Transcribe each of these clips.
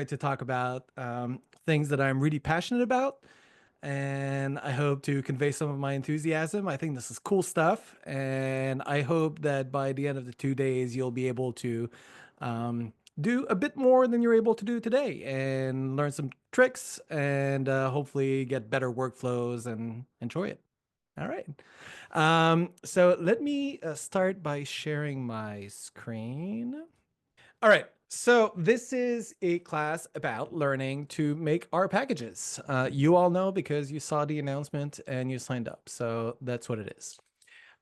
going to talk about things that I'm really passionate about, and I hope to convey some of my enthusiasm. I think this is cool stuff, and I hope that by the end of the 2 days, you'll be able to do a bit more than you're able to do today and learn some tricks and hopefully get better workflows and enjoy it. All right. So let me start by sharing my screen. All right. So this is a class about learning to make R packages. You all know because you saw the announcement and you signed up. So that's what it is.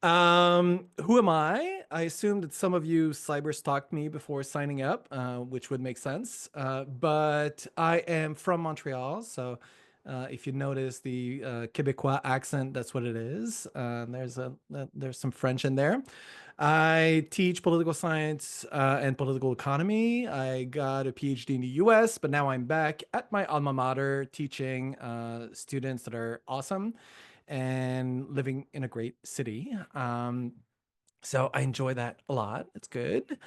Who am I? I assume that some of you cyber stalked me before signing up, which would make sense. But I am from Montreal, so if you notice the Quebecois accent, that's what it is. There's some French in there. I teach political science and political economy. I got a PhD in the US, but now I'm back at my alma mater teaching students that are awesome and living in a great city. So I enjoy that a lot. It's good.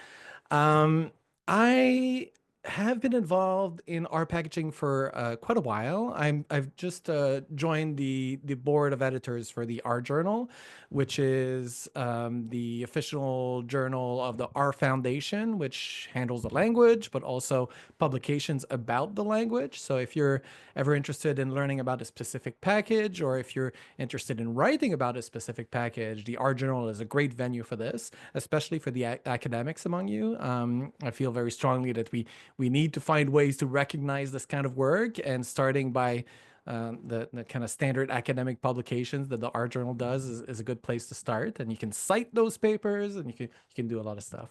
Um, I have been involved in R packaging for quite a while. I've just joined the board of editors for the R Journal, which is the official journal of the R Foundation, which handles the language, but also publications about the language. So if you're ever interested in learning about a specific package, or if you're interested in writing about a specific package, the R Journal is a great venue for this, especially for the academics among you. I feel very strongly that we need to find ways to recognize this kind of work, and starting by the kind of standard academic publications that the R Journal does is a good place to start. And you can cite those papers, and you can do a lot of stuff.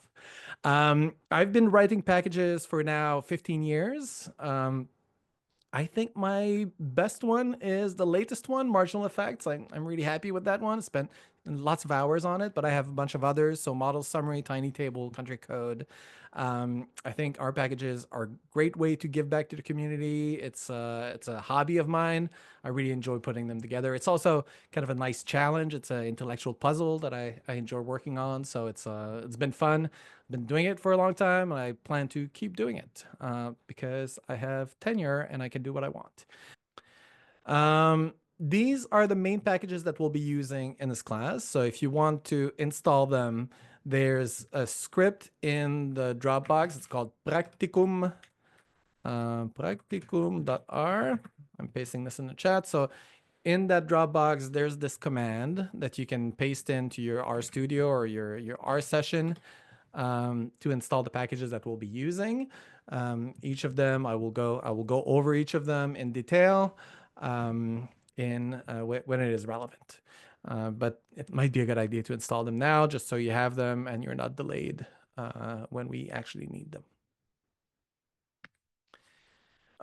I've been writing packages for now 15 years. I think my best one is the latest one, Marginal Effects. I'm really happy with that one. I spent lots of hours on it, but I have a bunch of others. So Model Summary, Tiny Table, Country Code. I think our packages are a great way to give back to the community. It's a hobby of mine. I really enjoy putting them together. It's also kind of a nice challenge. It's an intellectual puzzle that I enjoy working on. So it's been fun. Been doing it for a long time, and I plan to keep doing it because I have tenure and I can do what I want. These are the main packages that we'll be using in this class. So if you want to install them, there's a script in the Dropbox. It's called practicum, practicum.r. I'm pasting this in the chat. So in that Dropbox, there's this command that you can paste into your RStudio or your R session to install the packages that we'll be using. Each of them, I will go over each of them in detail when it is relevant. But it might be a good idea to install them now, just so you have them and you're not delayed when we actually need them.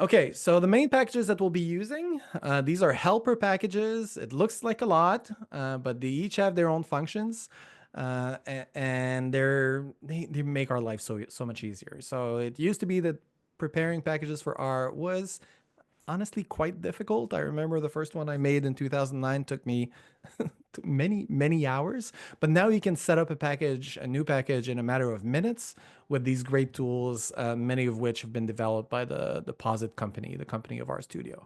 Okay, so the main packages that we'll be using, these are helper packages. It looks like a lot, but they each have their own functions, and they make our life so much easier. So it used to be that preparing packages for R was honestly quite difficult. I remember the first one I made in 2009 took me many hours, but now you can set up a new package in a matter of minutes with these great tools, many of which have been developed by the Posit company, the company of RStudio.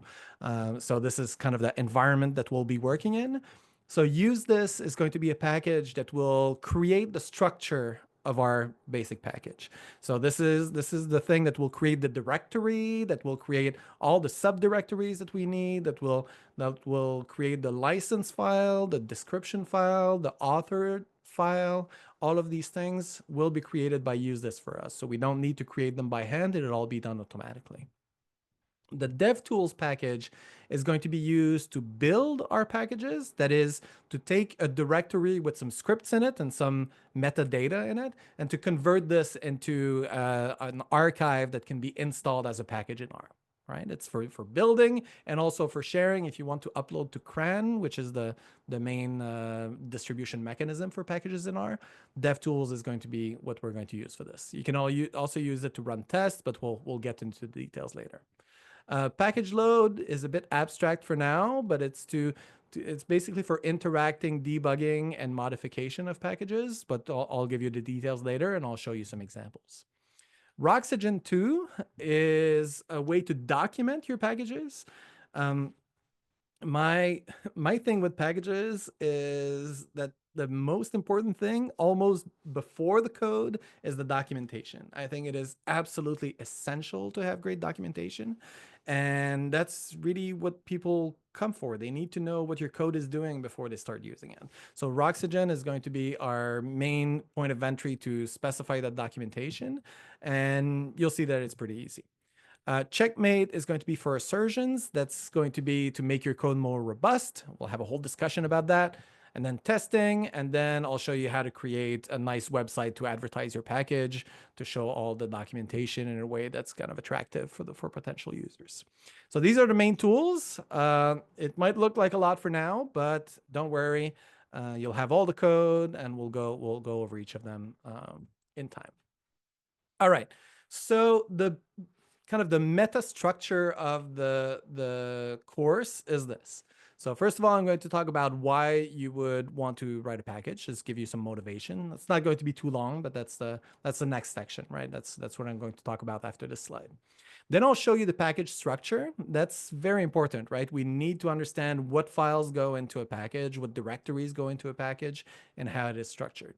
So this is kind of the environment that we'll be working in. So use this is going to be a package that will create the structure of our basic package. So this is the thing that will create the directory, that will create all the subdirectories that we need, that will create the license file, the description file, the author file. All of these things will be created by use this for us. So we don't need to create them by hand. It'll all be done automatically. The DevTools package is going to be used to build our packages. That is, to take a directory with some scripts in it and some metadata in it, and to convert this into an archive that can be installed as a package in R. Right? It's for building and also for sharing. If you want to upload to CRAN, which is the main distribution mechanism for packages in R, DevTools is going to be what we're going to use for this. You can also use it to run tests, but we'll get into the details later. Package load is a bit abstract for now, but it's basically for interacting, debugging, and modification of packages. But I'll give you the details later, and I'll show you some examples. Roxygen 2 is a way to document your packages. Um, my my thing with packages is that the most important thing almost before the code is the documentation. I think it is absolutely essential to have great documentation, and that's really what people come for. They need to know what your code is doing before they start using it. So Roxygen is going to be our main point of entry to specify that documentation, and you'll see that it's pretty easy. Checkmate is going to be for assertions. That's going to be to make your code more robust. We'll have a whole discussion about that. And then testing, and then I'll show you how to create a nice website to advertise your package, to show all the documentation in a way that's kind of attractive for potential users. So these are the main tools. It might look like a lot for now, but don't worry. You'll have all the code, and we'll go over each of them in time. All right. So the kind of the meta structure of the course is this. So first of all, I'm going to talk about why you would want to write a package, just give you some motivation. It's not going to be too long, but that's the next section, right? That's what I'm going to talk about after this slide. Then I'll show you the package structure. That's very important, right? We need to understand what files go into a package, what directories go into a package, and how it is structured.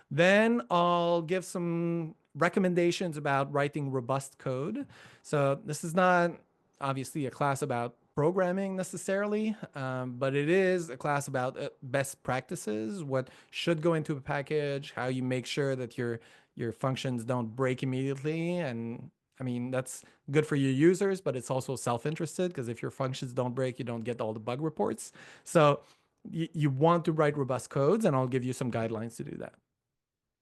Then I'll give some recommendations about writing robust code. So this is not obviously a class about programming necessarily, but it is a class about best practices, what should go into a package, how you make sure that your functions don't break immediately. And I mean, that's good for your users, but it's also self-interested, because if your functions don't break, you don't get all the bug reports. So you want to write robust codes, and I'll give you some guidelines to do that.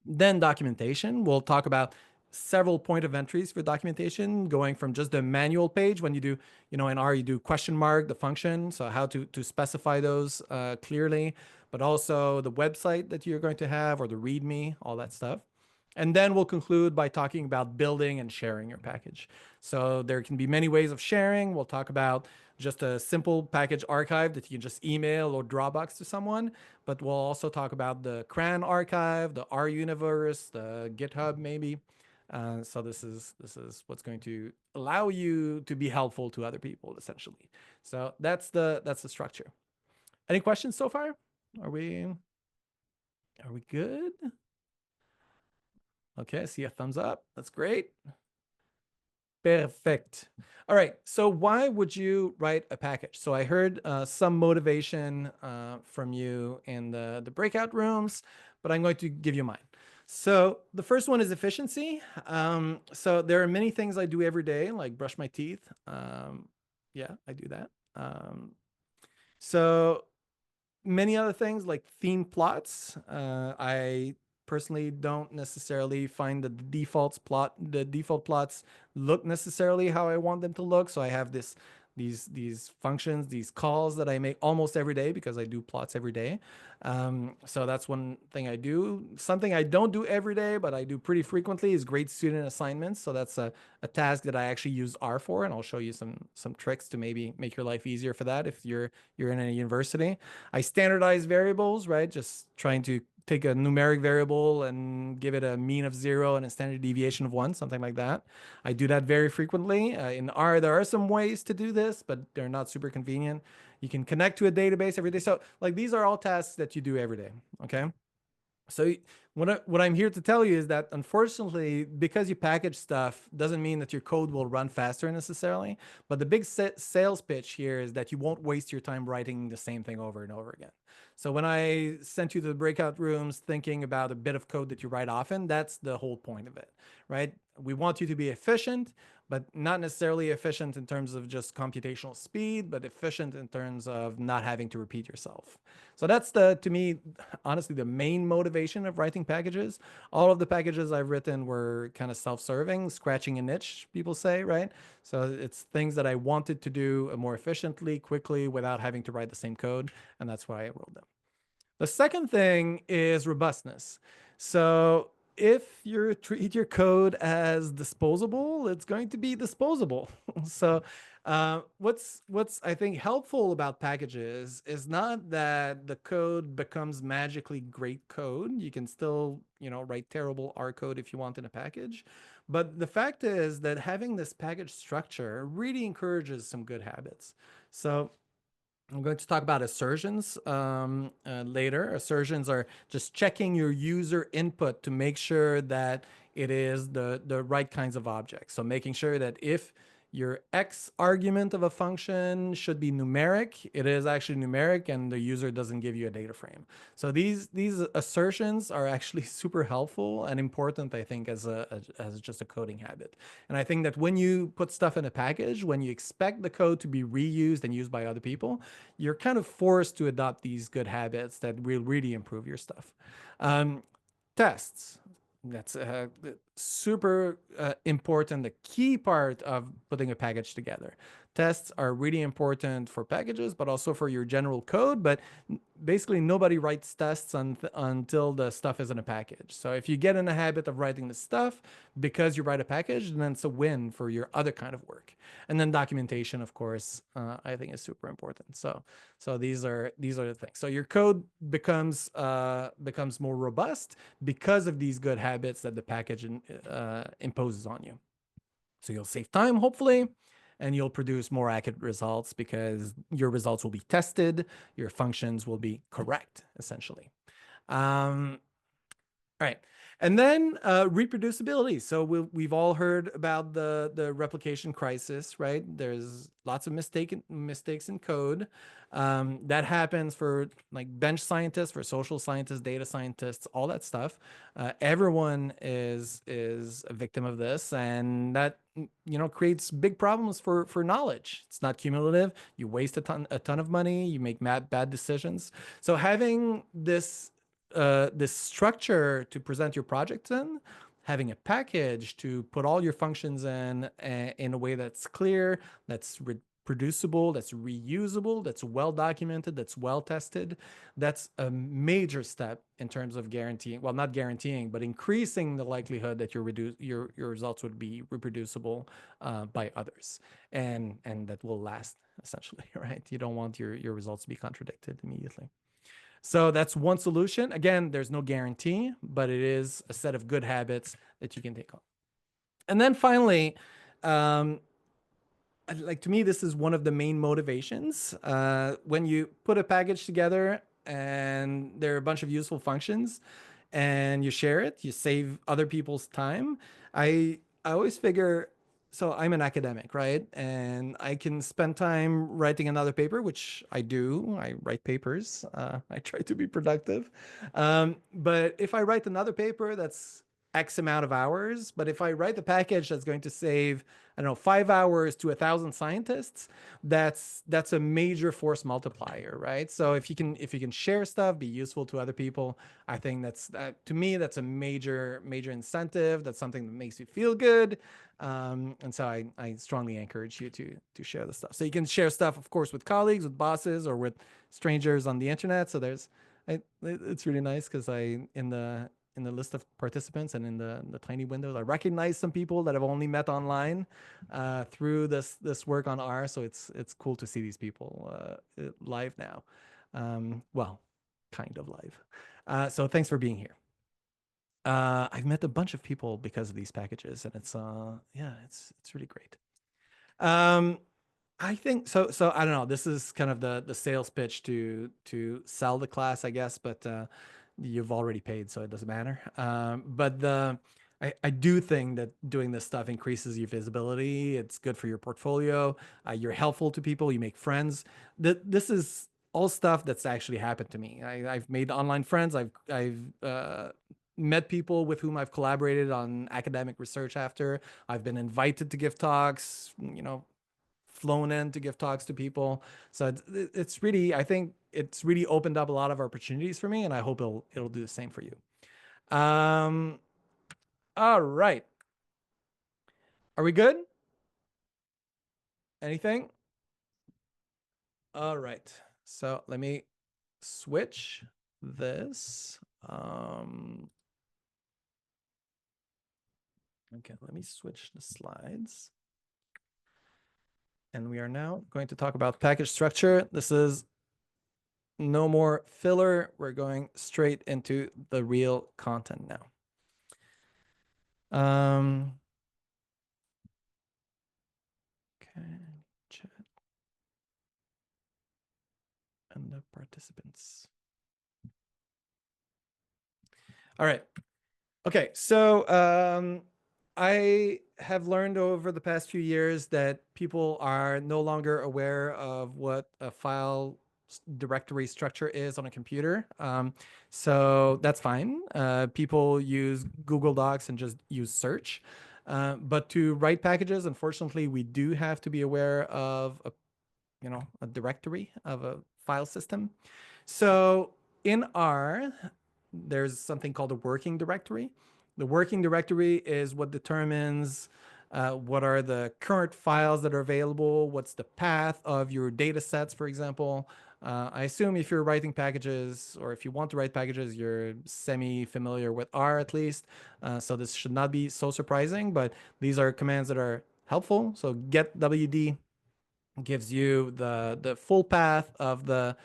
Then documentation. We'll talk about several point of entries for documentation, going from just the manual page when you do, in R, you do question mark, the function, so how to specify those clearly, but also the website that you're going to have, or the README, all that stuff. And then we'll conclude by talking about building and sharing your package. So there can be many ways of sharing. We'll talk about just a simple package archive that you can just email or Dropbox to someone, but we'll also talk about the CRAN archive, the R universe, the GitHub maybe. So this is what's going to allow you to be helpful to other people, essentially. So that's the structure. Any questions so far? Are we good? Okay, I see a thumbs up. That's great. Perfect. All right. So why would you write a package? So I heard some motivation from you in the breakout rooms, but I'm going to give you mine. So the first one is efficiency. So there are many things I do every day, like brush my teeth. Yeah, I do that. So many other things like theme plots. I personally don't necessarily find that the default plots look necessarily how I want them to look. So I have these functions, these calls that I make almost every day, because I do plots every day. So that's one thing I do. Something I don't do every day, but I do pretty frequently, is grade student assignments. So that's a task that I actually use R for, and I'll show you some tricks to maybe make your life easier for that if you're in a university. I standardize variables, right? Just trying to take a numeric variable and give it a mean of 0 and a standard deviation of 1, something like that. I do that very frequently. In R, there are some ways to do this, but they're not super convenient. You can connect to a database every day. So like, these are all tasks that you do every day, okay? So what I'm here to tell you is that, unfortunately, because you package stuff doesn't mean that your code will run faster necessarily. But the big sales pitch here is that you won't waste your time writing the same thing over and over again. So when I sent you to the breakout rooms thinking about a bit of code that you write often, that's the whole point of it, right? We want you to be efficient, but not necessarily efficient in terms of just computational speed, but efficient in terms of not having to repeat yourself. So that's to me, honestly, the main motivation of writing packages. All of the packages I've written were kind of self-serving, scratching a niche, people say, right? So it's things that I wanted to do more efficiently, quickly, without having to write the same code, and that's why I wrote them. The second thing is robustness. So if you treat your code as disposable, it's going to be disposable. So what's I think helpful about packages is not that the code becomes magically great code. You can still, write terrible R code if you want in a package, But the fact is that having this package structure really encourages some good habits. So I'm going to talk about assertions later. Assertions are just checking your user input to make sure that it is the right kinds of objects. So making sure that if your X argument of a function should be numeric, it is actually numeric and the user doesn't give you a data frame. So these assertions are actually super helpful and important, I think, as just a coding habit. And I think that when you put stuff in a package, when you expect the code to be reused and used by other people, you're kind of forced to adopt these good habits that will really improve your stuff. Um, Tests. That's super important, the key part of putting a package together. Tests are really important for packages, but also for your general code. But basically, nobody writes tests until the stuff is in a package. So if you get in the habit of writing the stuff because you write a package, then it's a win for your other kind of work. And then documentation, of course, I think is super important. So these are the things. So your code becomes more robust because of these good habits that the package imposes on you. So you'll save time, hopefully, and you'll produce more accurate results because your results will be tested, your functions will be correct, essentially. All right. And then reproducibility. So we've all heard about the replication crisis, right? There's lots of mistakes in code. That happens for like bench scientists, for social scientists, data scientists, all that stuff. Everyone is a victim of this, and that creates big problems for knowledge. It's not cumulative. You waste a ton of money. You make bad decisions. So having this structure to present your project in, having a package to put all your functions in a way that's clear, that's reproducible, that's reusable, that's well documented, that's well tested. That's a major step in terms of guaranteeing, well, not guaranteeing, but increasing the likelihood that your results would be reproducible by others, and that will last essentially, right? You don't want your results to be contradicted immediately. So that's one solution. Again, there's no guarantee, but it is a set of good habits that you can take on. And then finally, um, like to me, this is one of the main motivations. When you put a package together and there are a bunch of useful functions and you share it, you save other people's time. I always figure, so I'm an academic, right? And I can spend time writing another paper, which I do. I write papers. I try to be productive. But if I write another paper that's X amount of hours, but if I write the package that's going to save, I don't know, 5 hours to 1,000 scientists, that's a major force multiplier, right? So if you can share stuff, be useful to other people, I think to me that's a major incentive. That's something that makes you feel good, and so I strongly encourage you to share the stuff. So you can share stuff, of course, with colleagues, with bosses, or with strangers on the internet. So it's really nice because in the list of participants and in the tiny windows, I recognize some people that I've only met online through this work on R. So it's cool to see these people live now. Well, kind of live. So thanks for being here. I've met a bunch of people because of these packages, and it's really great. Um, I think so. So I don't know. This is kind of the sales pitch to sell the class, I guess, but you've already paid, so it doesn't matter. But I do think that doing this stuff increases your visibility. It's good for your portfolio. You're helpful to people. You make friends. This is all stuff that's actually happened to me. I've made online friends. I've met people with whom I've collaborated on academic research after. I've been invited to give talks, flown in to give talks to people. So it's really, I think it's really opened up a lot of opportunities for me, and I hope it'll do the same for you. Um, all right. Are we good? Anything? All right. So let me switch this. Okay, let me switch the slides. And we are now going to talk about package structure. This is no more filler. We're going straight into the real content now. on the participants. All right. Okay, so I have learned over the past few years that people are no longer aware of what a file directory structure is on a computer. So that's fine. People use Google Docs and just use search. But to write packages, unfortunately, we do have to be aware of a directory of a file system. So in R, there's something called a working directory. The working directory is what determines what are the current files that are available, what's the path of your data sets, for example. I assume if you're writing packages or if you want to write packages, you're semi-familiar with R at least. So this should not be so surprising, but these are commands that are helpful. So get WD gives you the full path of the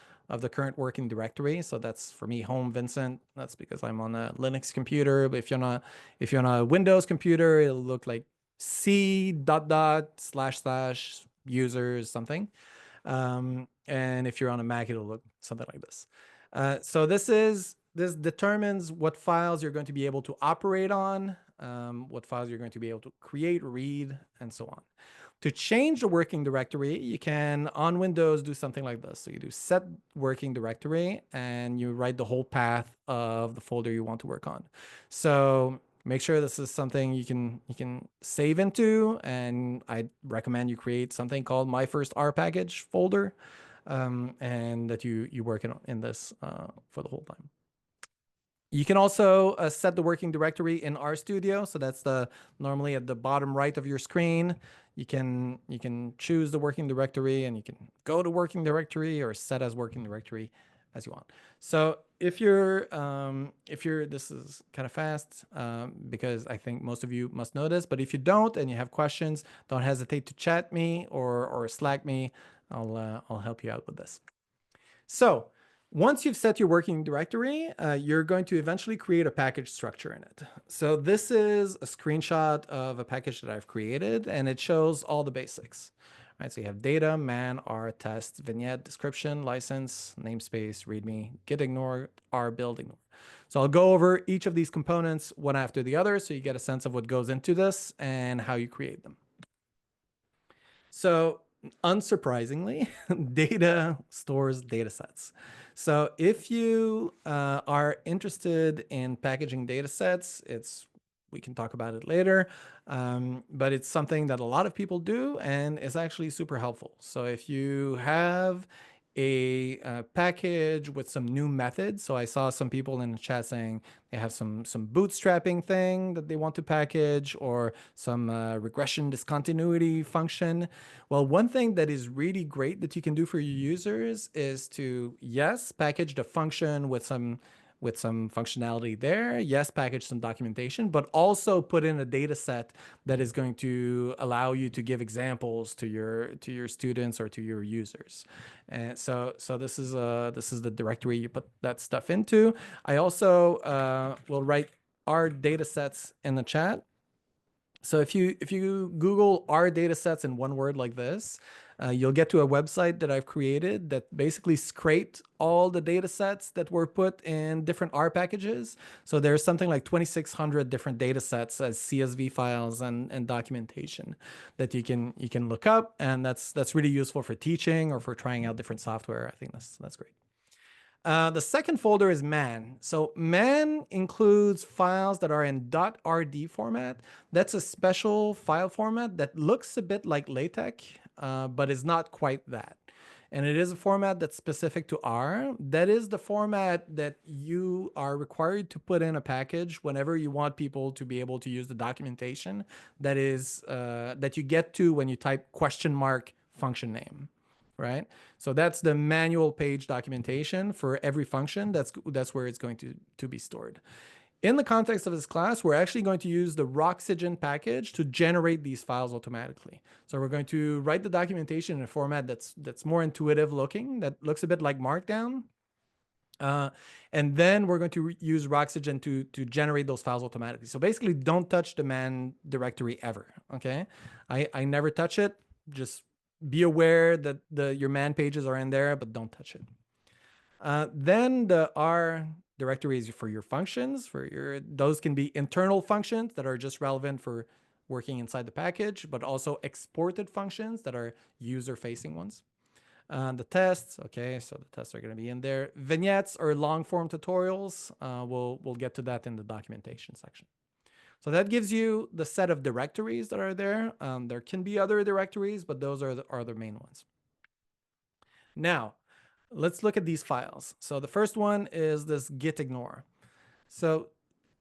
current working directory. So that's for me home Vincent. That's because I'm on a Linux computer. But if you're on a Windows computer, it'll look like C dot dot slash slash users something. And if you're on a Mac, it'll look something like this. So this determines what files you're going to be able to operate on, what files you're going to be able to create, read, and so on. To change the working directory, you can, on Windows, do something like this. So you do set working directory, and you write the whole path of the folder you want to work on. So make sure this is something you can save into, and I recommend you create something called My First R Package folder, and that you work in this for the whole time. You can also set the working directory in RStudio. So that's normally at the bottom right of your screen. You can choose the working directory, and you can go to working directory or set as working directory as you want. So if you're this is kind of fast because I think most of you must know this, but if you don't and you have questions, don't hesitate to chat me or Slack me. I'll help you out with this. So once you've set your working directory, you're going to eventually create a package structure in it. So this is a screenshot of a package that I've created, and it shows all the basics. Right, so you have data, man, R, test, vignette, description, license, namespace, readme, git ignore, R, build ignore. So I'll go over each of these components one after the other so you get a sense of what goes into this and how you create them. So unsurprisingly, data stores data sets. So if you are interested in packaging data sets, we can talk about it later, but it's something that a lot of people do and is actually super helpful. So if you have a package with some new methods, so I saw some people in the chat saying they have some bootstrapping thing that they want to package, or some regression discontinuity function. Well, one thing that is really great that you can do for your users is to, yes, package the function with some functionality there. Yes, package some documentation, but also put in a data set that is going to allow you to give examples to your students or to your users. And so this is the directory you put that stuff into. I also will write our data sets in the chat. So if you Google R data sets in one word like this, you'll get to a website that I've created that basically scraped all the data sets that were put in different R packages. So there's something like 2,600 different data sets as CSV files and documentation that you can look up, and that's really useful for teaching or for trying out different software. I think that's great. The second folder is man. So man includes files that are in .rd format. That's a special file format that looks a bit like LaTeX, but is not quite that. And it is a format that's specific to R. That is the format that you are required to put in a package whenever you want people to be able to use the documentation that you get to when you type ! function name. Right? So that's the manual page documentation for every function. That's where it's going to be stored. In the context of this class, we're actually going to use the Roxygen package to generate these files automatically. So we're going to write the documentation in a format that's more intuitive looking, that looks a bit like Markdown. And then we're going to use Roxygen to generate those files automatically. So basically, don't touch the man directory ever. Okay, I never touch it. Just be aware that your man pages are in there, but don't touch it. Then the R directory is for your functions. Those can be internal functions that are just relevant for working inside the package, but also exported functions that are user-facing ones. The tests, okay, so the tests are going to be in there. Vignettes or long-form tutorials, we'll get to that in the documentation section. So that gives you the set of directories that are there. There can be other directories, but those are the main ones. Now, let's look at these files. So the first one is this git ignore. So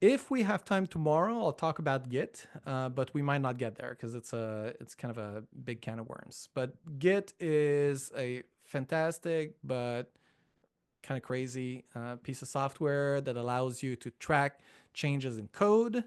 if we have time tomorrow, I'll talk about Git, but we might not get there because it's kind of a big can of worms. But Git is a fantastic but kind of crazy piece of software that allows you to track changes in code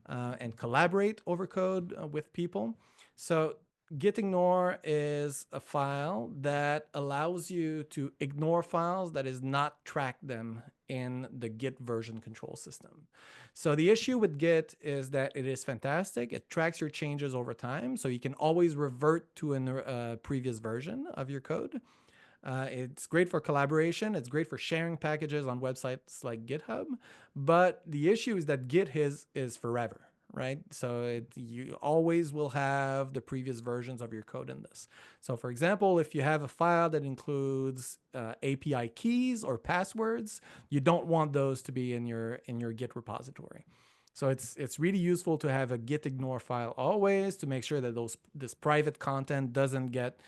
and collaborate over code with people. So git ignore is a file that allows you to ignore files that is not track them in the Git version control system. So the issue with Git is that it is fantastic. It tracks your changes over time, so you can always revert to a previous version of your code. It's great for collaboration. It's great for sharing packages on websites like GitHub. But the issue is that Git is forever, right? So you always will have the previous versions of your code in this. So for example, if you have a file that includes API keys or passwords, you don't want those to be in your Git repository. So it's really useful to have a git ignore file always to make sure that this private content doesn't get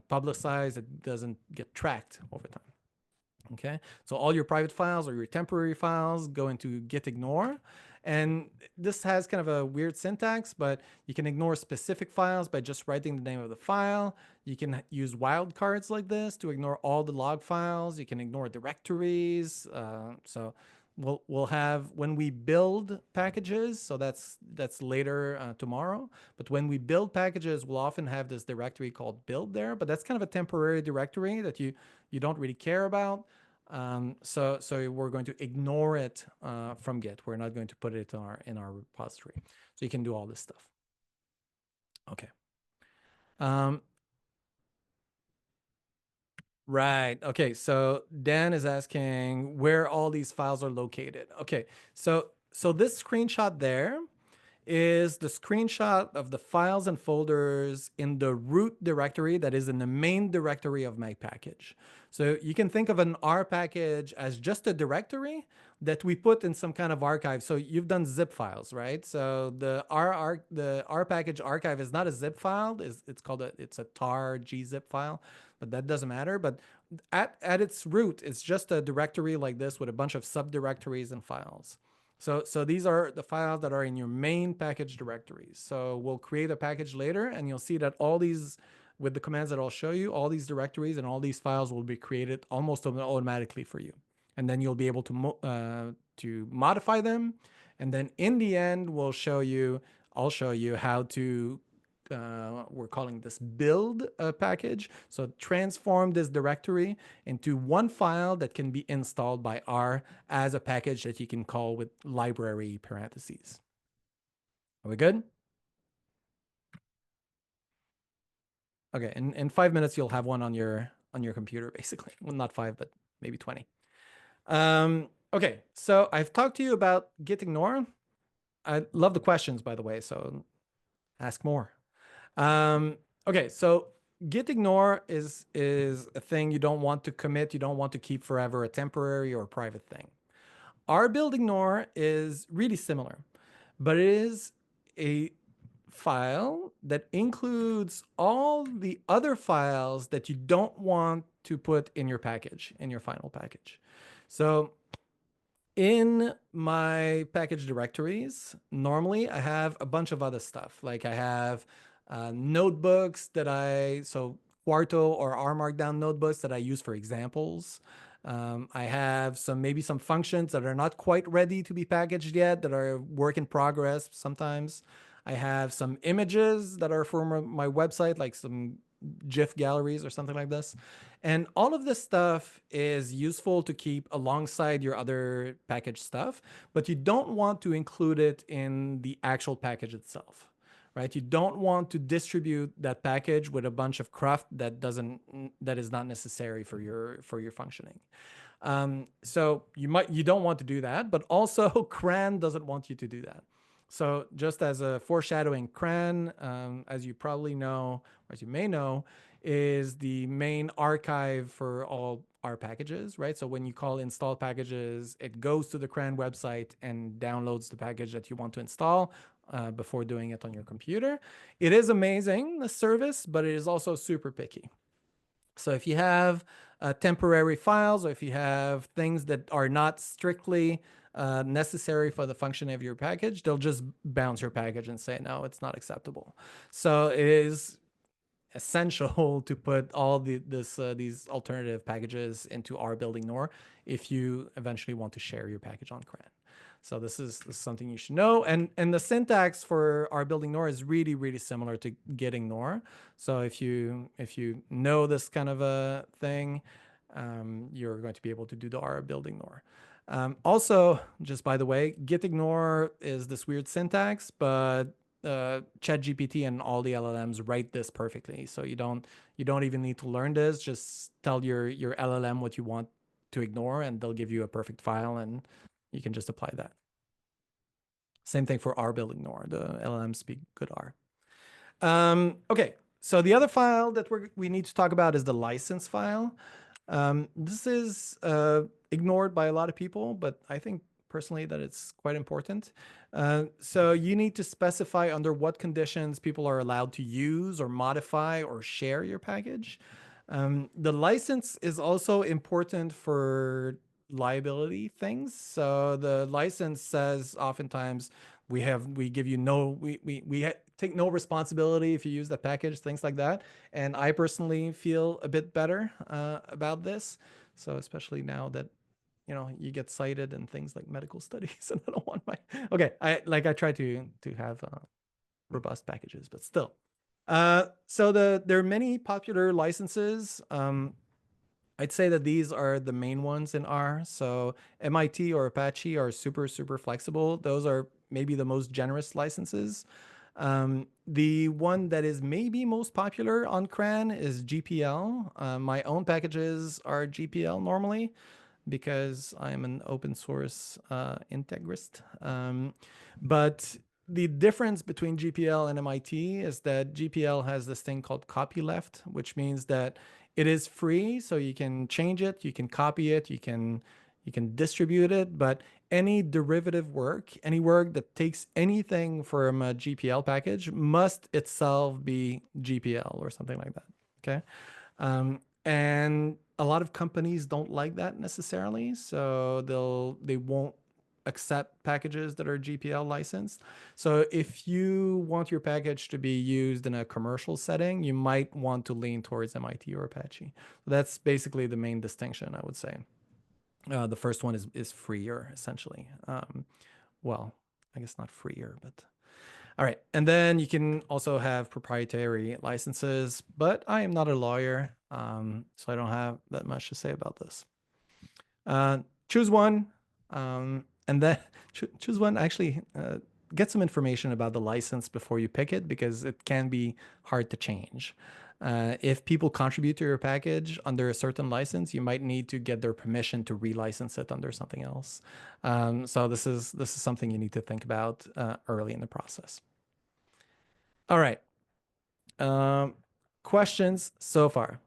publicized, it doesn't get tracked over time. Okay, so all your private files or your temporary files go into git ignore. And this has kind of a weird syntax, but you can ignore specific files by just writing the name of the file. You can use wildcards like this to ignore all the log files. You can ignore directories. So we'll have when we build packages, so that's later tomorrow. But when we build packages, we'll often have this directory called build there, but that's kind of a temporary directory that you don't really care about. So we're going to ignore it from Git. We're not going to put it in our repository. So you can do all this stuff. Okay. Right. Okay. So Dan is asking where all these files are located. Okay. So this screenshot there is the screenshot of the files and folders in the root directory that is in the main directory of my package. So you can think of an R package as just a directory that we put in some kind of archive. So you've done zip files, right? So the R package archive is not a zip file. It's a tar gzip file, but that doesn't matter. But at its root, it's just a directory like this with a bunch of subdirectories and files. So these are the files that are in your main package directories. So we'll create a package later, and you'll see that all these, with the commands that I'll show you, all these directories and all these files will be created almost automatically for you. And then you'll be able to modify them. And then in the end, I'll show you how to we're calling this build package. So transform this directory into one file that can be installed by R as a package that you can call with library parentheses. Are we good? Okay, in 5 minutes, you'll have one on your computer, basically. Well, not 5, but maybe 20. Okay, so I've talked to you about git ignore. I love the questions, by the way, so ask more. Okay, so git ignore is a thing you don't want to commit, you don't want to keep forever, a temporary or a private thing. R build ignore is really similar, but it is a file that includes all the other files that you don't want to put in your package, in your final package. So in my package directories, normally I have a bunch of other stuff. Like I have notebooks so Quarto or R Markdown notebooks that I use for examples. I have maybe some functions that are not quite ready to be packaged yet, that are work in progress sometimes. I have some images that are for my website, like some GIF galleries or something like this. And all of this stuff is useful to keep alongside your other package stuff, but you don't want to include it in the actual package itself, right? You don't want to distribute that package with a bunch of cruft that is not necessary for your functioning. So you don't want to do that, but also CRAN doesn't want you to do that. So just as a foreshadowing, CRAN, as you probably know, or as you may know, is the main archive for all our packages, right? So when you call install packages, it goes to the CRAN website and downloads the package that you want to install before doing it on your computer. It is amazing, the service, but it is also super picky. So if you have temporary files, or if you have things that are not strictly necessary for the function of your package, they'll just bounce your package and say, no, it's not acceptable. So it is essential to put all these alternative packages into R building nor if you eventually want to share your package on CRAN. So this is something you should know. And the syntax for R building nor is really, really similar to getting nor. So if you know this kind of a thing, you're going to be able to do the R building nor. Also, just by the way, git ignore is this weird syntax, but ChatGPT and all the LLMs write this perfectly. So you don't even need to learn this. Just tell your LLM what you want to ignore, and they'll give you a perfect file, and you can just apply that. Same thing for R building nor. The LLMs speak good R. Okay, so the other file that we need to talk about is the license file. This is ignored by a lot of people, but I think personally that it's quite important. So you need to specify under what conditions people are allowed to use or modify or share your package. The license is also important for liability things. So the license says oftentimes we give you no take no responsibility if you use the package, things like that. And I personally feel a bit better about this. So especially now that you get cited in things like medical studies, and I don't want my I try to have robust packages, but still. So there are many popular licenses. I'd say that these are the main ones in R. So MIT or Apache are super, super flexible. Those are maybe the most generous licenses. The one that is maybe most popular on CRAN is GPL. My own packages are GPL normally because I'm an open source integrist. But the difference between GPL and MIT is that GPL has this thing called copyleft, which means that it is free, so you can change it, you can copy it, you can distribute it, but any derivative work, any work that takes anything from a GPL package must itself be GPL or something like that. Okay. And a lot of companies don't like that necessarily, so they won't accept packages that are GPL licensed. So if you want your package to be used in a commercial setting, you might want to lean towards MIT or Apache. That's basically the main distinction, I would say. The first one is freer, essentially. Well, I guess not freer, but all right. And then you can also have proprietary licenses, but I am not a lawyer, so I don't have that much to say about this. Choose one, and then choose one. Actually, get some information about the license before you pick it because it can be hard to change. If people contribute to your package under a certain license, you might need to get their permission to relicense it under something else. So this is something you need to think about early in the process. All right. Questions so far?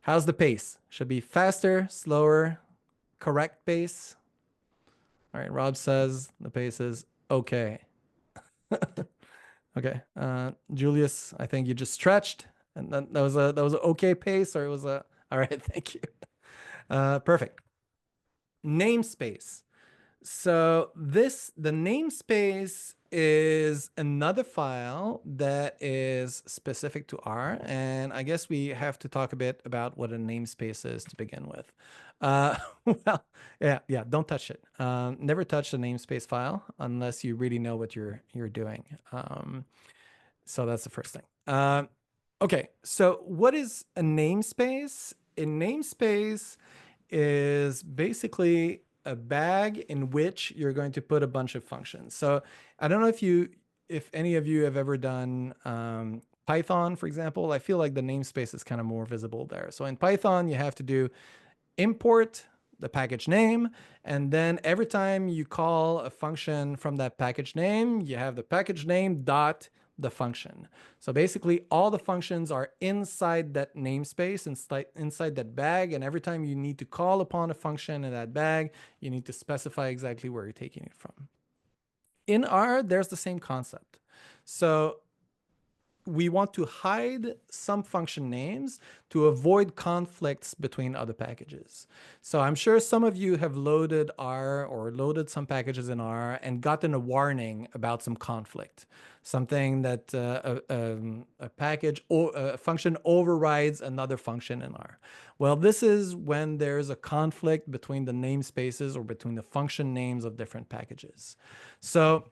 How's the pace? Should be faster, slower, correct pace? All right. Rob says the pace is okay. Okay. Julius, I think you just stretched, and that was an okay pace, or it was a all right. Thank you. Perfect. Namespace. So the namespace is another file that is specific to R, and I guess we have to talk a bit about what a namespace is to begin with. Well, yeah, don't touch it. Never touch the namespace file unless you really know what you're doing. So that's the first thing. Okay, so what is a namespace? A namespace is basically a bag in which you're going to put a bunch of functions. So I don't know if any of you have ever done Python, for example, I feel like the namespace is kind of more visible there. So in Python, you have to do import the package name, and then every time you call a function from that package name, you have the package name dot the function. So basically all the functions are inside that namespace, inside that bag, and every time you need to call upon a function in that bag, you need to specify exactly where you're taking it from. In R, there's the same concept. So we want to hide some function names to avoid conflicts between other packages. So I'm sure some of you have loaded R or loaded some packages in R and gotten a warning about some conflict, something that a package or a function overrides another function in R. Well, this is when there's a conflict between the namespaces or between the function names of different packages. So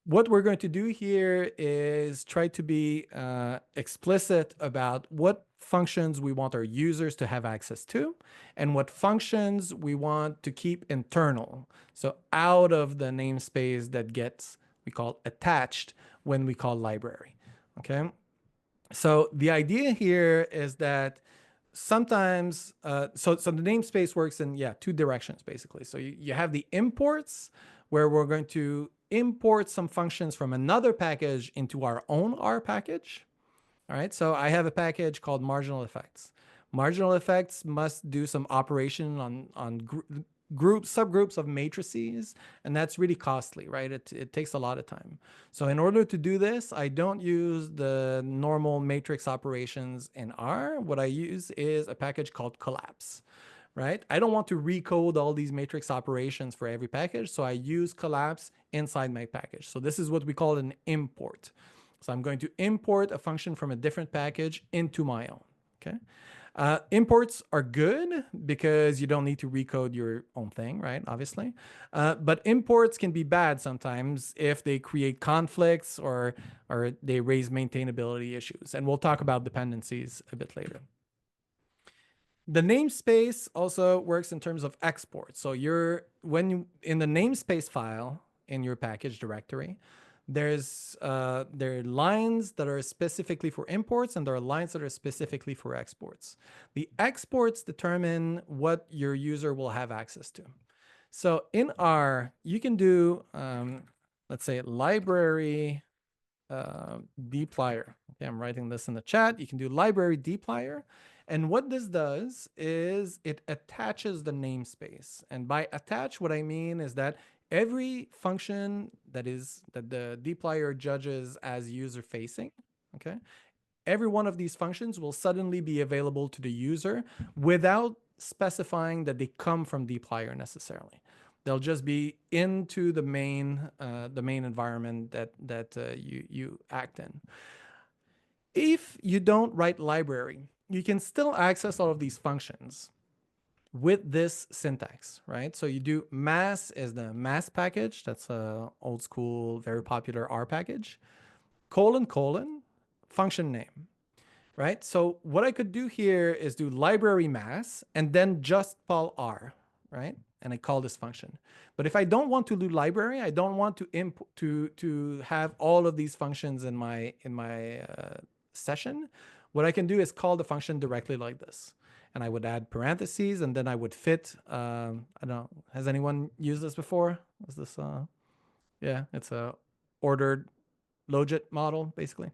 what we're going to do here is try to be explicit about what functions we want our users to have access to and what functions we want to keep internal. So out of the namespace that gets, we call attached when we call library. Okay. So the idea here is that sometimes, so the namespace works in, two directions, basically. So you have the imports, where we're going to import some functions from another package into our own R package. All right, so I have a package called marginal effects. Marginal effects must do some operation on subgroups of matrices, and that's really costly, right? It takes a lot of time. So in order to do this, I don't use the normal matrix operations in R. What I use is a package called collapse, right? I don't want to recode all these matrix operations for every package, so I use collapse inside my package. So this is what we call an import. So I'm going to import a function from a different package into my own, okay? Imports are good because you don't need to recode your own thing, right? Obviously. But imports can be bad sometimes if they create conflicts or they raise maintainability issues. And we'll talk about dependencies a bit later. The namespace also works in terms of export. So in the namespace file in your package directory, there are lines that are specifically for imports and there are lines that are specifically for exports. The exports determine what your user will have access to. So in R, you can do, let's say, library dplyr. Okay, I'm writing this in the chat. You can do library dplyr. And what this does is it attaches the namespace. And by attach, what I mean is that every function that the dplyr judges as user facing, okay, every one of these functions will suddenly be available to the user without specifying that they come from dplyr necessarily. They'll just be into the main environment that you act in. If you don't write library, you can still access all of these functions with this syntax, right? So you do mass is the mass package. That's a old school, very popular R package. : function name, right? So what I could do here is do library mass and then just call R, right? And I call this function. But if I don't want to do library, I don't want to import to have all of these functions in my session. What I can do is call the function directly like this. And I would add parentheses, and then I would fit, I don't know, has anyone used this before? Is this, yeah, it's a ordered logit model, basically.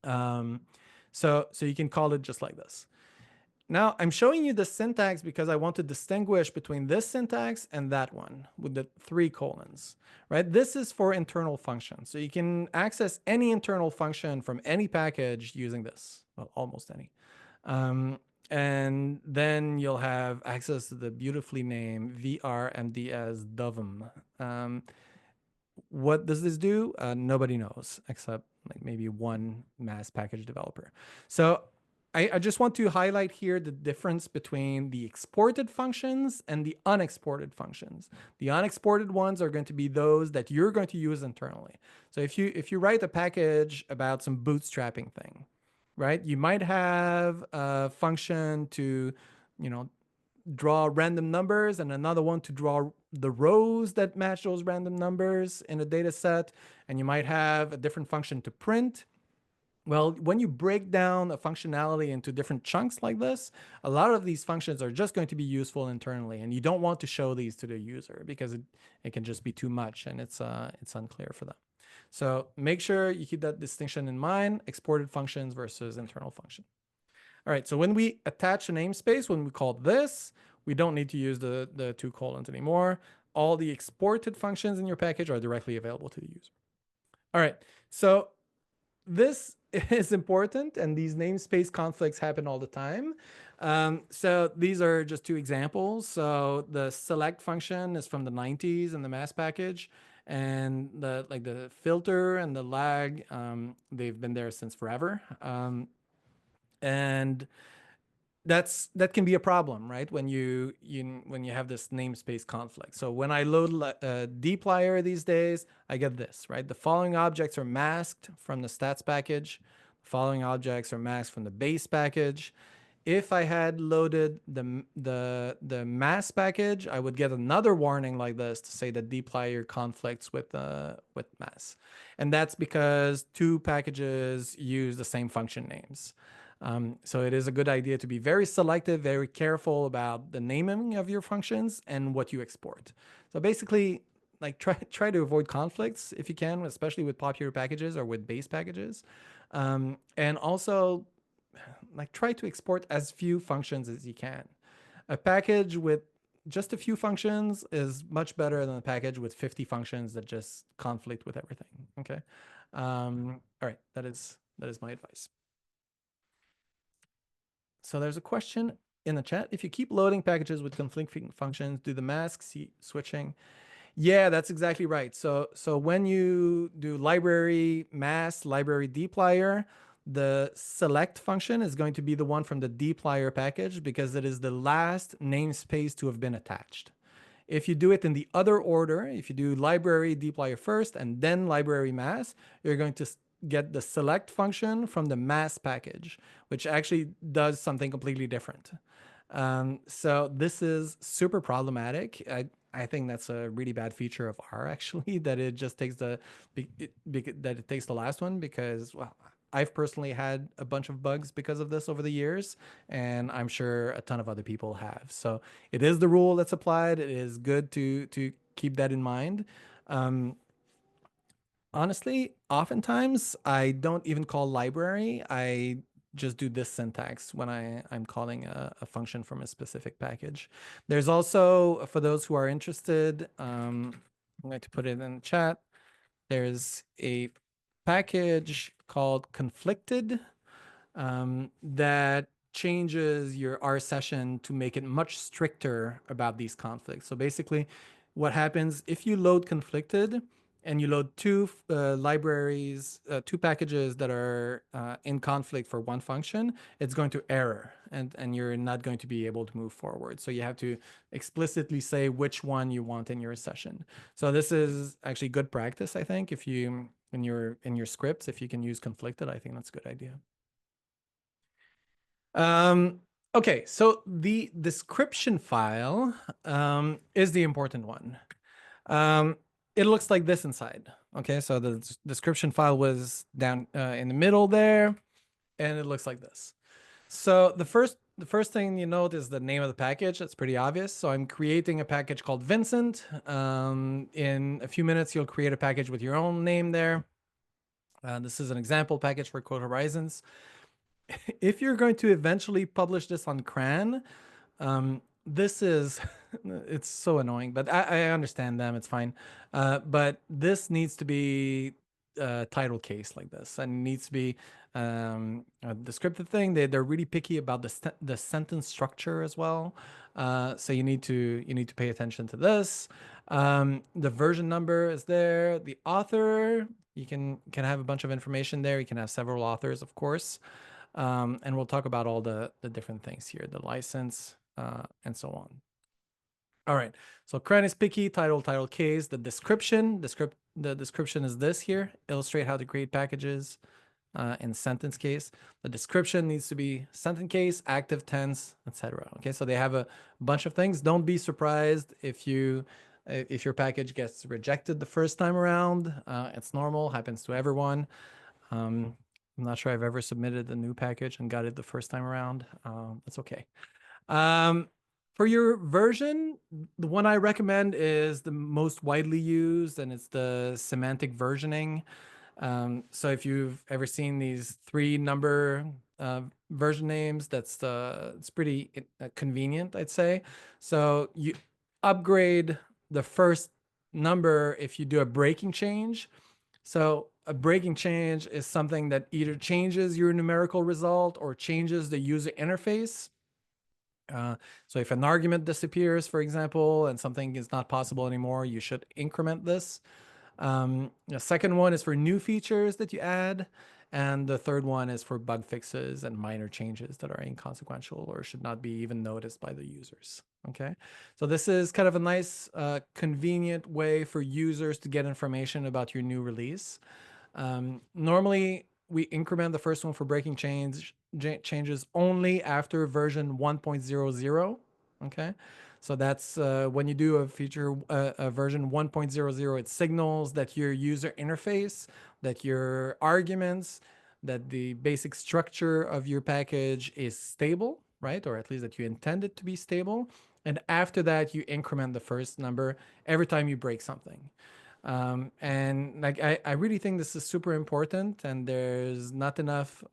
So you can call it just like this. Now I'm showing you the syntax because I want to distinguish between this syntax and that one with the 3 colons, right? This is for internal functions. So you can access any internal function from any package using this, well, almost any. And then you'll have access to the beautifully named vrmds-dovm. What does this do? Nobody knows except like maybe one mass package developer. So I just want to highlight here the difference between the exported functions and the unexported functions. The unexported ones are going to be those that you're going to use internally. So if you write a package about some bootstrapping thing, right? You might have a function to, draw random numbers and another one to draw the rows that match those random numbers in a data set. And you might have a different function to print. Well, when you break down a functionality into different chunks like this, a lot of these functions are just going to be useful internally, and you don't want to show these to the user because it can just be too much and it's unclear for them. So make sure you keep that distinction in mind, exported functions versus internal function. All right, so when we attach a namespace, when we call this, we don't need to use the two colons anymore. All the exported functions in your package are directly available to the user. All right, so this is important, and these namespace conflicts happen all the time. So these are just two examples. So the select function is from the 90s in the mass package, and the filter and the lag, they've been there since forever. And that can be a problem, right? When you have this namespace conflict. So when I load dplyr these days, I get this, right? The following objects are masked from the stats package. The following objects are masked from the base package. If I had loaded the mass package, I would get another warning like this to say that dplyr conflicts with mass, and that's because two packages use the same function names. So it is a good idea to be very selective, very careful about the naming of your functions and what you export. So basically, like try to avoid conflicts if you can, especially with popular packages or with base packages, and also like try to export as few functions as you can. A package with just a few functions is much better than a package with 50 functions that just conflict with everything. Okay. All right, that is my advice. So there's a question in the chat. If you keep loading packages with conflicting functions, do the masks see switching? Yeah, that's exactly right. So when you do library mass, library dplyr, the select function is going to be the one from the dplyr package because it is the last namespace to have been attached. If you do it in the other order, if you do library dplyr first and then library mass, you're going to get the select function from the mass package, which actually does something completely different. So this is super problematic. I think that's a really bad feature of R actually, that it just takes that it takes the last one because, well, I've personally had a bunch of bugs because of this over the years, and I'm sure a ton of other people have. So it is the rule that's applied. It is good to keep that in mind. Honestly, oftentimes I don't even call library. I just do this syntax when I'm calling a function from a specific package. There's also, for those who are interested, I'm going to put it in the chat. There's a package called conflicted that changes your R session to make it much stricter about these conflicts. So basically, what happens if you load conflicted and you load two libraries, two packages that are in conflict for one function, it's going to error and you're not going to be able to move forward. So you have to explicitly say which one you want in your session. So this is actually good practice, I think. If you in your scripts, if you can use conflicted, I think that's a good idea. Okay, so the description file is the important one. It looks like this inside. Okay, so the description file was down in the middle there, and it looks like this. So the first thing you note is the name of the package. That's pretty obvious. So I'm creating a package called Vincent. In a few minutes, you'll create a package with your own name there. This is an example package for Code Horizons. If you're going to eventually publish this on CRAN, this is, it's so annoying, but I understand them. It's fine. But this needs to be a title case like this, and it needs to be a descriptive thing. They're really picky about the sentence structure as well. So you need to pay attention to this. The version number is there. The author, you can have a bunch of information there. You can have several authors, of course. And we'll talk about all the different things here, the license, and so on. All right, so CRAN is picky, title case, the description, the description is this here, illustrate how to create packages in sentence case. The description needs to be sentence case, active tense, etc. Okay, so they have a bunch of things. Don't be surprised if your package gets rejected the first time around. It's normal, happens to everyone. I'm not sure I've ever submitted a new package and got it the first time around. That's okay. Um, for your version, the one I recommend is the most widely used, and it's the semantic versioning. So if you've ever seen these 3 number version names, it's pretty convenient, I'd say. So you upgrade the first number if you do a breaking change. So a breaking change is something that either changes your numerical result or changes the user interface. So if an argument disappears, for example, and something is not possible anymore, you should increment this. The second one is for new features that you add. And the third one is for bug fixes and minor changes that are inconsequential or should not be even noticed by the users. Okay, so this is kind of a nice, convenient way for users to get information about your new release. Normally, we increment the first one for breaking changes only after version 1.00. Okay, so that's when you do a feature, a version 1.00, it signals that your user interface, that your arguments, that the basic structure of your package is stable, right? Or at least that you intend it to be stable. And after that, you increment the first number every time you break something. And like I really think this is super important, and there's not enough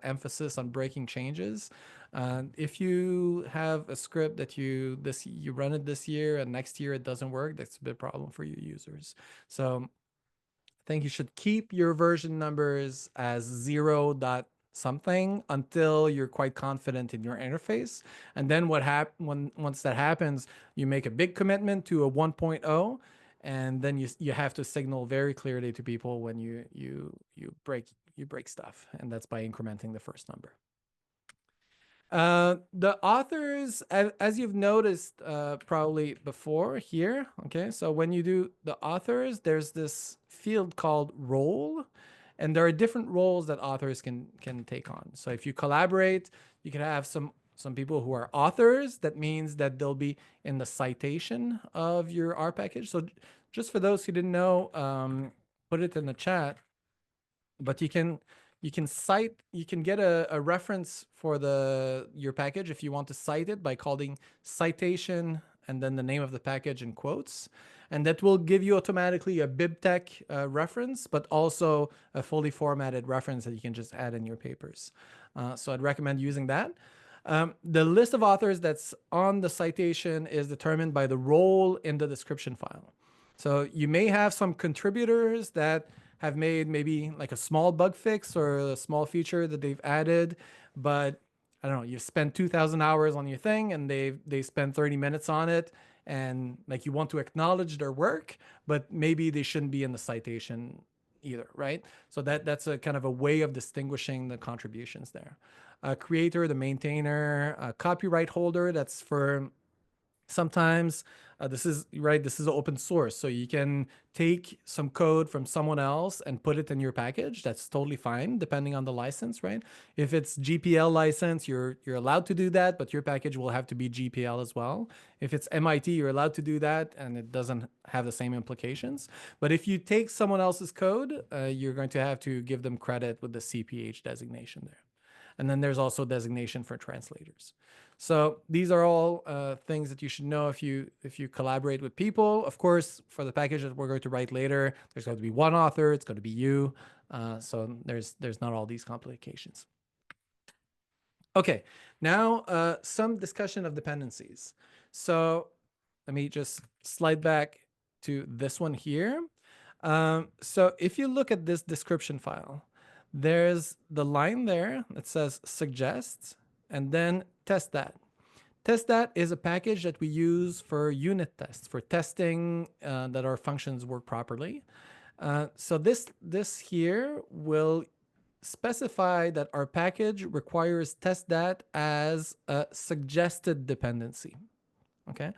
emphasis on breaking changes. If you have a script that you run it this year and next year it doesn't work, that's a big problem for your users. So I think you should keep your version numbers as 0 dot something until you're quite confident in your interface. And then once that happens, you make a big commitment to a 1.0, and then you have to signal very clearly to people when you break stuff, and that's by incrementing the first number. The authors, as you've noticed probably before here, okay, so when you do the authors, there's this field called role, and there are different roles that authors can take on. So if you collaborate, you can have some people who are authors. That means that they'll be in the citation of your R package. So just for those who didn't know, put it in the chat. But you can cite, you can get a reference for your package if you want to cite it by calling citation and then the name of the package in quotes, and that will give you automatically a BibTeX reference, but also a fully formatted reference that you can just add in your papers. So I'd recommend using that. The list of authors that's on the citation is determined by the role in the description file. So you may have some contributors that have made maybe like a small bug fix or a small feature that they've added, but I don't know, you've spent 2,000 hours on your thing and they spend 30 minutes on it, and like you want to acknowledge their work, but maybe they shouldn't be in the citation either, right? So that's a kind of a way of distinguishing the contributions there. Creator, the maintainer, copyright holder, that's for sometimes this is open source, so you can take some code from someone else and put it in your package. That's totally fine depending on the license, right? If it's GPL license, you're allowed to do that, but your package will have to be GPL as well. If it's MIT, you're allowed to do that and it doesn't have the same implications. But if you take someone else's code, you're going to have to give them credit with the CPH designation there. And then there's also designation for translators. So these are all things that you should know if you collaborate with people. Of course, for the package that we're going to write later, there's going to be one author. It's going to be you. So there's not all these complications. Okay, now some discussion of dependencies. So let me just slide back to this one here. So if you look at this description file, there's the line there that says suggest, and then test that. Test that is a package that we use for unit tests, for testing that our functions work properly. So this here will specify that our package requires test that as a suggested dependency. Okay.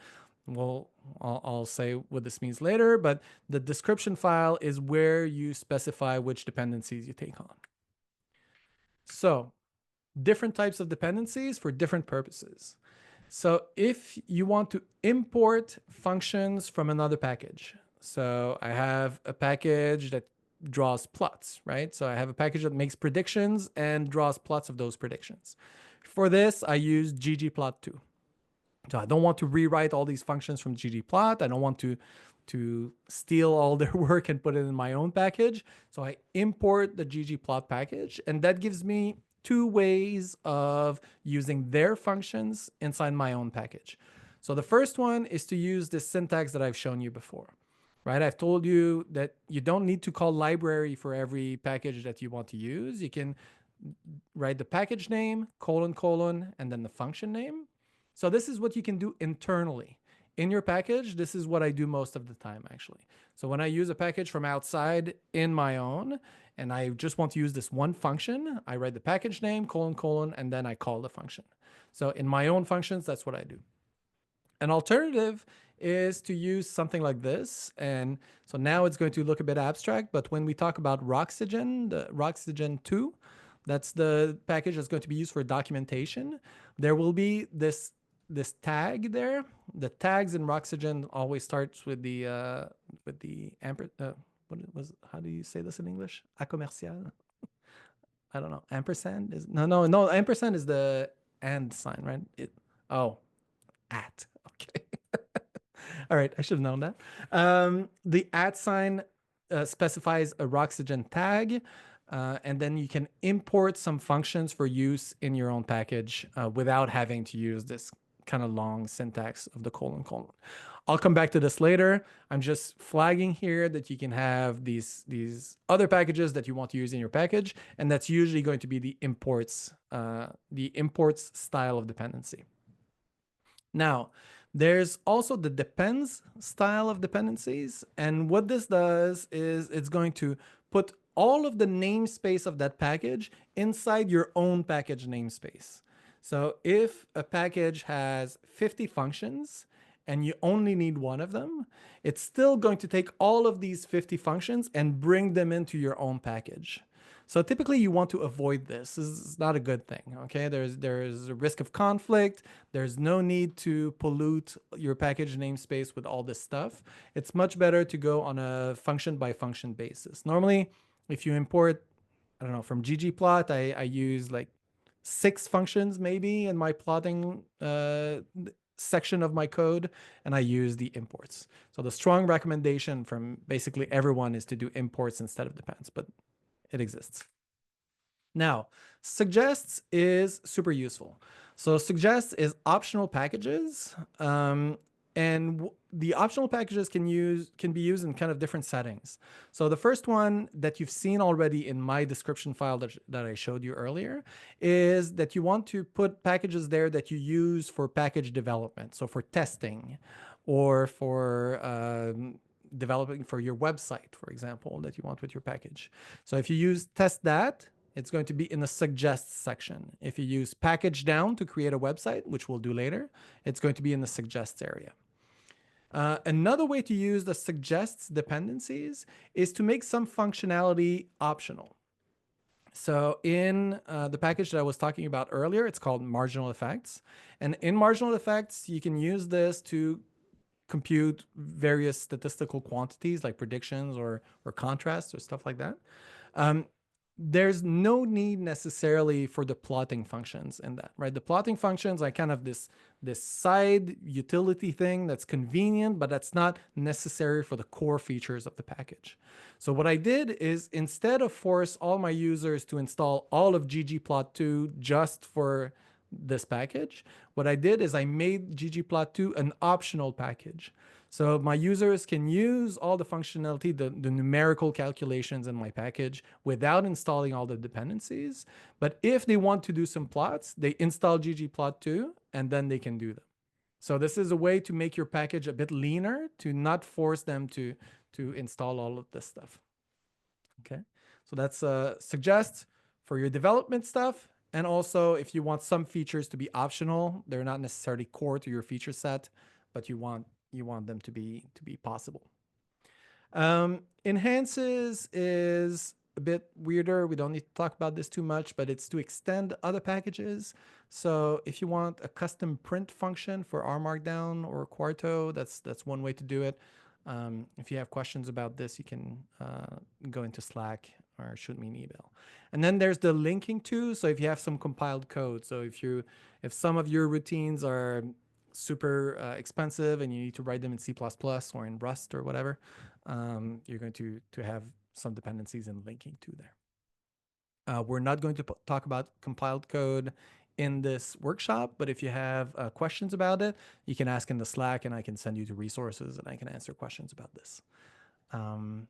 Well, I'll say what this means later, but the description file is where you specify which dependencies you take on. So different types of dependencies for different purposes. So if you want to import functions from another package, so I have a package draws plots, right? So I have a package that makes predictions and draws plots of those predictions. For this, I use ggplot2. So I don't want to rewrite all these functions from ggplot. I don't want to steal all their work and put it in my own package. So I import the ggplot package, and that gives me two ways of using their functions inside my own package. So the first one is to use this syntax that I've shown you before, right? I've told you that you don't need to call library for every package that you want to use. You can write the package name, colon, colon, and then the function name. So this is what you can do internally. In your package, this is what I do most of the time, actually. So when I use a package from outside in my own, and I just want to use this one function, I write the package name, colon, colon, and then I call the function. So in my own functions, that's what I do. An alternative is to use something like this. And so now it's going to look a bit abstract, but when we talk about Roxygen, the Roxygen 2, that's the package that's going to be used for documentation. There will be this tag there. The tags in Roxygen always starts with the how do you say this in English? A commercial. I don't know. Ampersand is no. Ampersand is the and sign, right? At. Okay. All right, I should have known that. The at sign specifies a Roxygen tag, and then you can import some functions for use in your own package without having to use this kind of long syntax of the colon, colon. I'll come back to this later. I'm just flagging here that you can have these other packages that you want to use in your package, and that's usually going to be the imports style of dependency. Now, there's also the depends style of dependencies. And what this does is it's going to put all of the namespace of that package inside your own package namespace. So if a package has 50 functions and you only need one of them, it's still going to take all of these 50 functions and bring them into your own package. So typically you want to avoid this. This is not a good thing, okay? There's a risk of conflict. There's no need to pollute your package namespace with all this stuff. It's much better to go on a function by function basis. Normally, if you import, I don't know, from ggplot, I use like 6 functions maybe in my plotting section of my code, and I use the imports. So the strong recommendation from basically everyone is to do imports instead of depends, but it exists. Now, suggests is super useful. So suggests is optional packages, and the optional packages can be used in kind of different settings. So the first one that you've seen already in my description file that I showed you earlier is that you want to put packages there that you use for package development. So for testing or for developing for your website, for example, that you want with your package. So if you use test that, it's going to be in the suggests section. If you use package down to create a website, which we'll do later, it's going to be in the suggests area. Another way to use the suggests dependencies is to make some functionality optional. So in the package that I was talking about earlier, it's called marginal effects. And in marginal effects, you can use this to compute various statistical quantities like predictions or contrasts or stuff like that. There's no need necessarily for the plotting functions in that, right? The plotting functions are kind of this side utility thing that's convenient, but that's not necessary for the core features of the package. So what I did is instead of force all my users to install all of ggplot2 just for this package, what I did is I made ggplot2 an optional package. So my users can use all the functionality, the numerical calculations in my package without installing all the dependencies. But if they want to do some plots, they install ggplot2 and then they can do them. So this is a way to make your package a bit leaner, to not force them to install all of this stuff. Okay, so that's suggest for your development stuff. And also if you want some features to be optional, they're not necessarily core to your feature set, but you want them to be possible. Enhances is a bit weirder. We don't need to talk about this too much, but it's to extend other packages. So if you want a custom print function for R Markdown or Quarto, that's one way to do it. If you have questions about this, you can go into Slack or shoot me an email. And then there's the linking too. So if you have some compiled code, so if some of your routines are super expensive and you need to write them in C++ or in Rust or whatever, you're going to have some dependencies and linking to there. We're not going to talk about compiled code in this workshop, but if you have questions about it, you can ask in the Slack and I can send you to resources and I can answer questions about this. All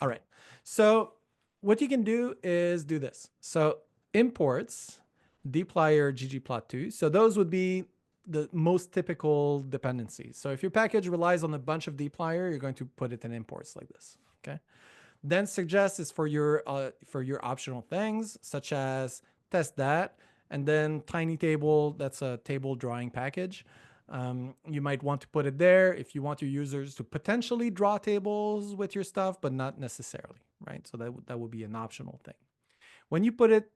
right. So what you can do is do this. So imports, dplyr, ggplot2. So those would be the most typical dependencies. So if your package relies on a bunch of dplyr, you're going to put it in imports like this. Okay. Then suggest is for your optional things such as test that, and then tiny table, that's a table drawing package. You might want to put it there if you want your users to potentially draw tables with your stuff, but not necessarily, right? So that would be an optional thing. When you put it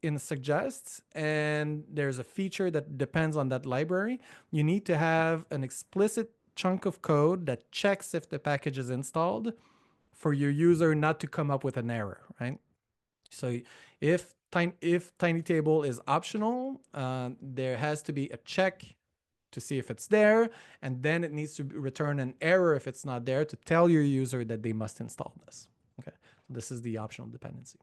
in suggests and there's a feature that depends on that library, you need to have an explicit chunk of code that checks if the package is installed for your user not to come up with an error, right? So if tiny table is optional, there has to be a check to see if it's there, and then it needs to return an error if it's not there to tell your user that they must install this. Okay, so this is the optional dependency.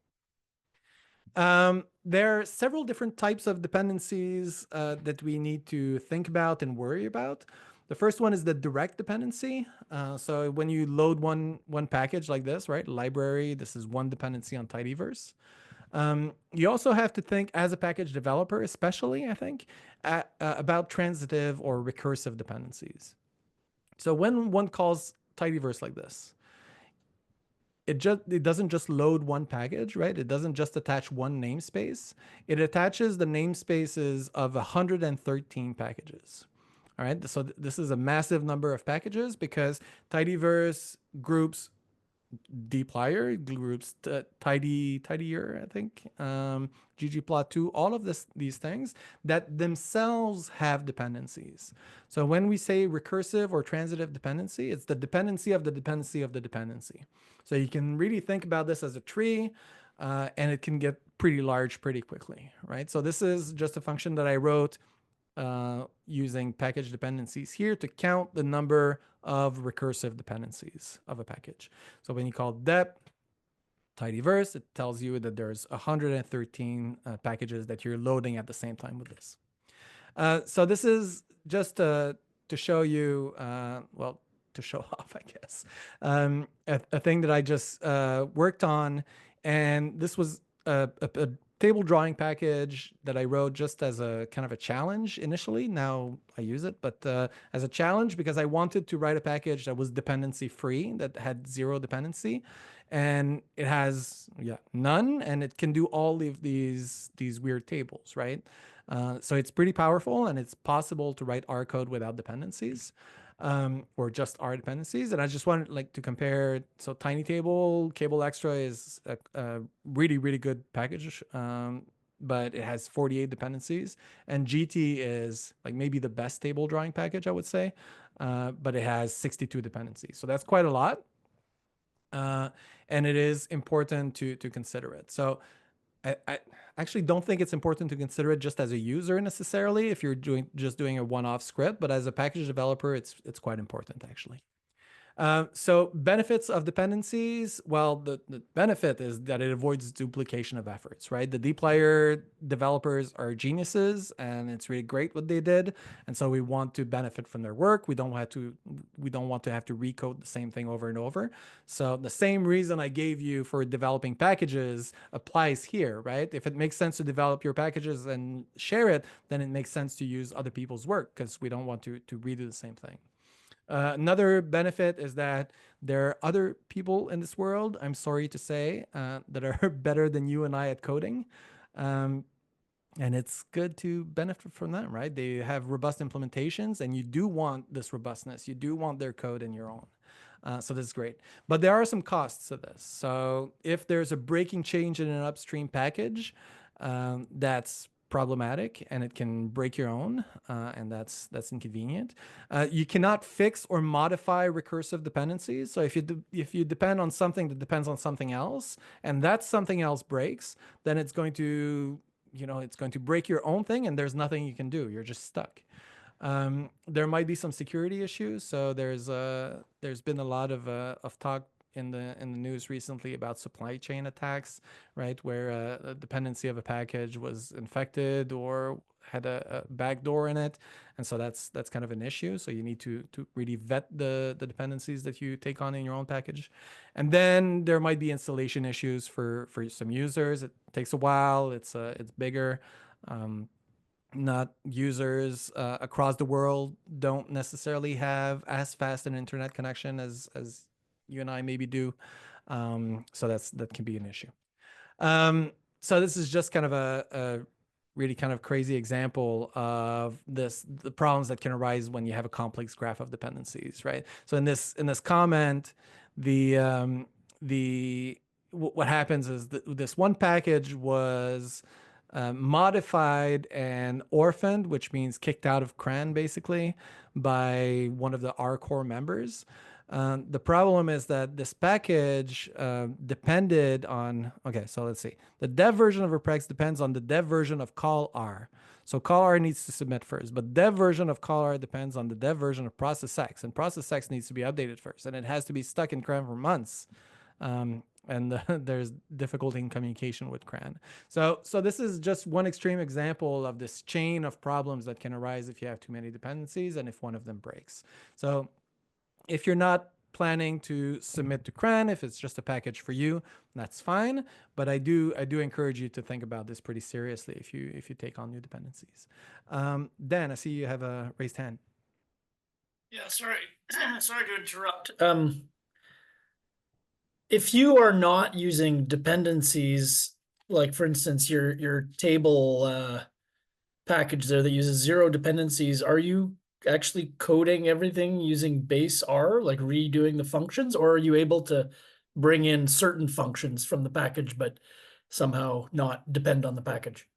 There are several different types of dependencies that we need to think about and worry about. The first one is the direct dependency. So when you load one package like this, right, library, this is one dependency on tidyverse. You also have to think as a package developer, especially, I think, about transitive or recursive dependencies. So when one calls tidyverse like this, it doesn't just load one package, right? It doesn't just attach one namespace. It attaches the namespaces of 113 packages. All right, so this is a massive number of packages because tidyverse groups dplyr, groups tidier, I think, ggplot2, all of these things that themselves have dependencies. So when we say recursive or transitive dependency, it's the dependency of the dependency of the dependency. So you can really think about this as a tree, and it can get pretty large pretty quickly, right? So this is just a function that I wrote using package dependencies here to count the number of recursive dependencies of a package. So when you call dep tidyverse, it tells you that there's 113 packages that you're loading at the same time with this. So this is just to show you, well, to show off, I guess, a thing that I just worked on. And this was a table drawing package that I wrote just as a kind of a challenge initially. Now I use it, but as a challenge because I wanted to write a package that was dependency free, that had zero dependency. And it has none, and it can do all of these weird tables, right? So it's pretty powerful, and it's possible to write R code without dependencies, or just R dependencies. And I just wanted to compare. So Tiny Table, Cable Extra is a really, really good package, but it has 48 dependencies. And GT is maybe the best table drawing package, I would say, but it has 62 dependencies. So that's quite a lot. And it is important to consider it. So I actually don't think it's important to consider it just as a user necessarily if you're just doing a one-off script, but as a package developer, it's quite important actually. So benefits of dependencies, well, the benefit is that it avoids duplication of efforts, right? The dplyr developers are geniuses, and it's really great what they did, and so we want to benefit from their work. We don't want to have to recode the same thing over and over. So the same reason I gave you for developing packages applies here, right? If it makes sense to develop your packages and share it, then it makes sense to use other people's work because we don't want to redo the same thing. Another benefit is that there are other people in this world, I'm sorry to say, that are better than you and I at coding. And it's good to benefit from them, right? They have robust implementations, and you do want this robustness. You do want their code in your own. So this is great. But there are some costs to this. So if there's a breaking change in an upstream package, that's problematic, and it can break your own, and that's inconvenient. You cannot fix or modify recursive dependencies. So if you depend on something that depends on something else, and that something else breaks, then it's going to it's going to break your own thing, and there's nothing you can do. You're just stuck. There might be some security issues. So there's been a lot of talk in the news recently about supply chain attacks, right? Where a dependency of a package was infected or had a backdoor in it, and so that's kind of an issue. So you need to really vet the dependencies that you take on in your own package, and then there might be installation issues for some users. It takes a while. It's bigger. Not users across the world don't necessarily have as fast an internet connection as you and I maybe do. So that can be an issue. So this is just kind of a really kind of crazy example of the problems that can arise when you have a complex graph of dependencies, right? So in this comment, what happens is that this one package was modified and orphaned, which means kicked out of CRAN basically, by one of the R core members. The problem is that this package depended on, okay, so let's see. The dev version of reprex depends on the dev version of call R. So call R needs to submit first, but dev version of call R depends on the dev version of process X, and process X needs to be updated first, and it has to be stuck in CRAN for months. And there's difficulty in communication with CRAN. So this is just one extreme example of this chain of problems that can arise if you have too many dependencies and if one of them breaks. So if you're not planning to submit to CRAN, if it's just a package for you, that's fine. But I do encourage you to think about this pretty seriously if you take on new dependencies. Dan, I see you have a raised hand. Yeah, sorry, sorry to interrupt. If you are not using dependencies, like for instance, your table package there that uses 0 dependencies, are you actually coding everything using base R, like redoing the functions, or are you able to bring in certain functions from the package, but somehow not depend on the package?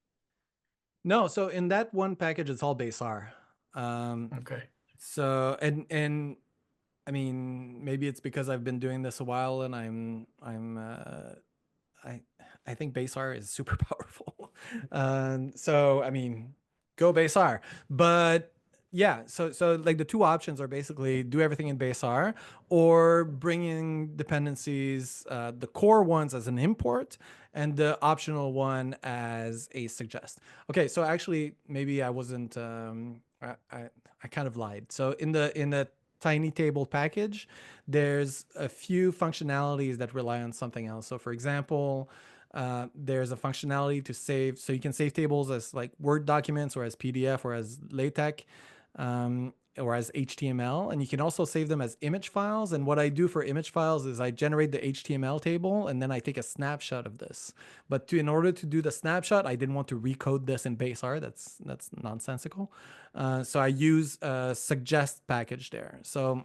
No, so in that one package, it's all base R. Okay. So and I mean, maybe it's because I've been doing this a while, and I think base R is super powerful. So I mean, go base R. But yeah, so like the two options are basically do everything in base R or bring in dependencies, the core ones as an import and the optional one as a suggest. Okay, so actually maybe I wasn't I kind of lied. So in the tiny table package, there's a few functionalities that rely on something else. So for example, there's a functionality to save, so you can save tables as like Word documents or as PDF or as LaTeX or as HTML, and you can also save them as image files. And what I do for image files is I generate the HTML table and then I take a snapshot of this. But in order to do the snapshot, I didn't want to recode this in base R. That's nonsensical. So I use a suggest package there. So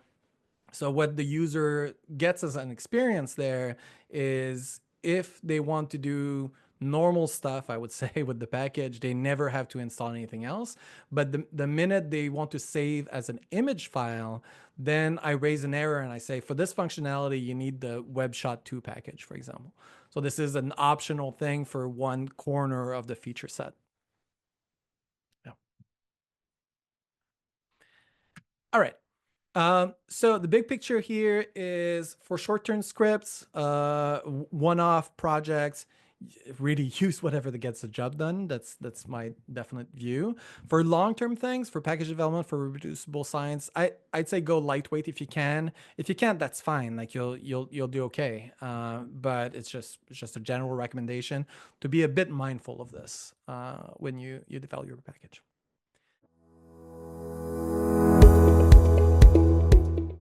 what the user gets as an experience there is if they want to do normal stuff, I would say with the package, they never have to install anything else. But the minute they want to save as an image file, then I raise an error and I say, for this functionality, you need the WebShot 2 package, for example. So this is an optional thing for one corner of the feature set. Yeah. All right. So the big picture here is for short-term scripts, one-off projects, really use whatever that gets the job done. That's my definite view. For long-term things, for package development, for reproducible science, I'd say go lightweight if you can. If you can't, that's fine. Like you'll do okay. But it's just a general recommendation to be a bit mindful of this when you develop your package.